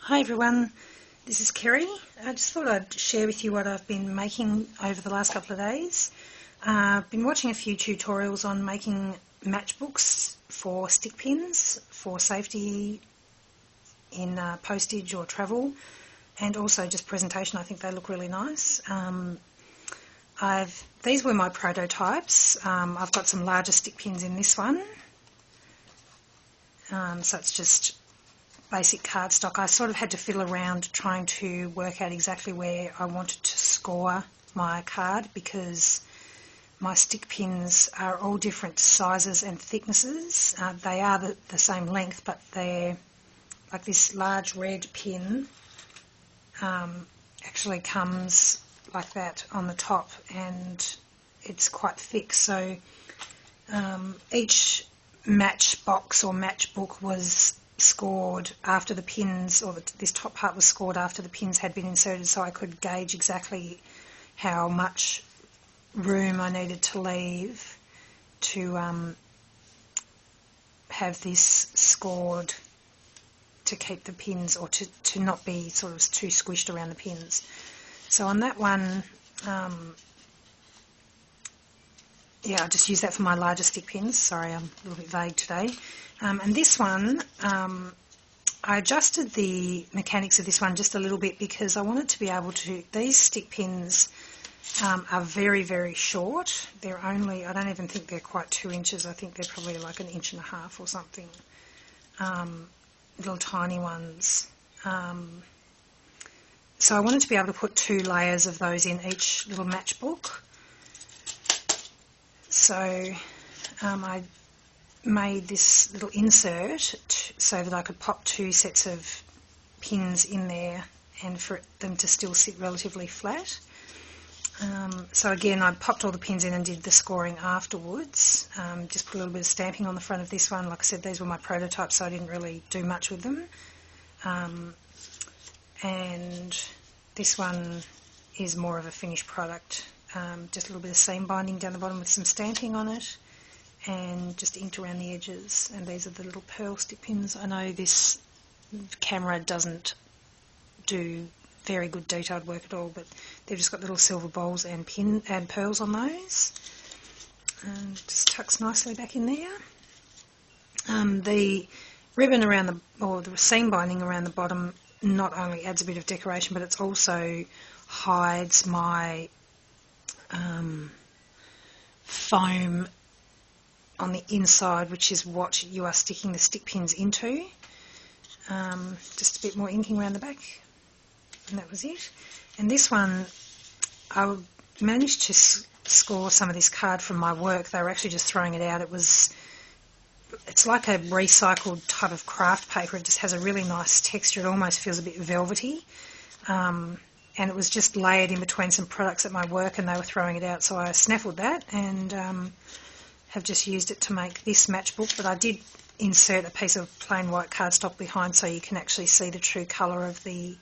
Hi everyone, this is Kerry. I just thought I'd share with you what I've been making over the last couple of days. I've been watching a few tutorials on making matchbooks for stick pins for safety in postage or travel, and also just presentation. I think they look really nice. These were my prototypes. I've got some larger stick pins in this one, so it's just basic cardstock. I sort of had to fiddle around trying to work out exactly where I wanted to score my card, because my stick pins are all different sizes and thicknesses. They are the same length, but they're like this large red pin actually comes like that on the top, and it's quite thick. So each matchbox or matchbook was scored after the pins, or this top part was scored after the pins had been inserted, so I could gauge exactly how much room I needed to leave to have this scored to keep the pins, or to not be sort of too squished around the pins. So on that one, yeah, I just use that for my larger stick pins. Sorry, I'm a little bit vague today. And this one, I adjusted the mechanics of this one just a little bit, because I wanted to be able to, these stick pins are very, very short. They're only, I don't even think they're quite 2 inches. I think they're probably like 1.5 inches or something. Little tiny ones. So I wanted to be able to put 2 layers of those in each little matchbook. So I made this little insert so that I could pop 2 sets of pins in there, and for them to still sit relatively flat. So again, I popped all the pins in and did the scoring afterwards. Just put a little bit of stamping on the front of this one. Like I said, these were my prototypes, so I didn't really do much with them. And this one is more of a finished product. Just a little bit of seam binding down the bottom with some stamping on it, and just inked around the edges. And these are the little pearl stick pins. I know this camera doesn't do very good detailed work at all, but they've just got little silver balls and pearls on those. And just tucks nicely back in there. The ribbon around the seam binding around the bottom not only adds a bit of decoration, but it also hides my foam on the inside, which is what you are sticking the stick pins into. Just a bit more inking around the back, and that was it. And this one, I managed to score some of this card from my work. They were actually just throwing it out. It's like a recycled type of craft paper. It just has a really nice texture. It almost feels a bit velvety. And it was just layered in between some products at my work, and they were throwing it out, so I snaffled that and have just used it to make this matchbook. But I did insert a piece of plain white cardstock behind, so you can actually see the true colour of the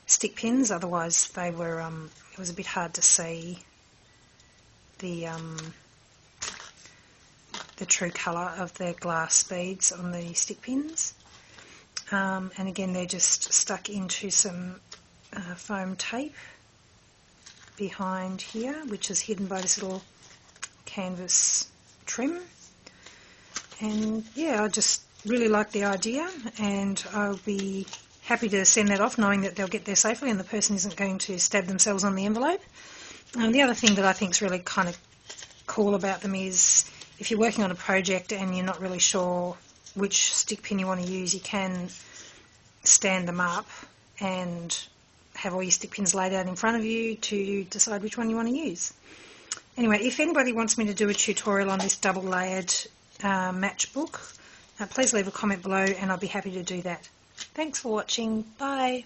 stick pins. Otherwise they were it was a bit hard to see the true colour of the glass beads on the stick pins. And again, they're just stuck into some foam tape behind here, which is hidden by this little canvas trim. And yeah, I just really like the idea, and I'll be happy to send that off knowing that they'll get there safely and the person isn't going to stab themselves on the envelope. The other thing that I think is really kind of cool about them is, if you're working on a project and you're not really sure which stick pin you want to use, you can stand them up and have all your stick pins laid out in front of you to decide which one you want to use. Anyway, if anybody wants me to do a tutorial on this double layered matchbook, please leave a comment below and I'll be happy to do that. Thanks for watching. Bye.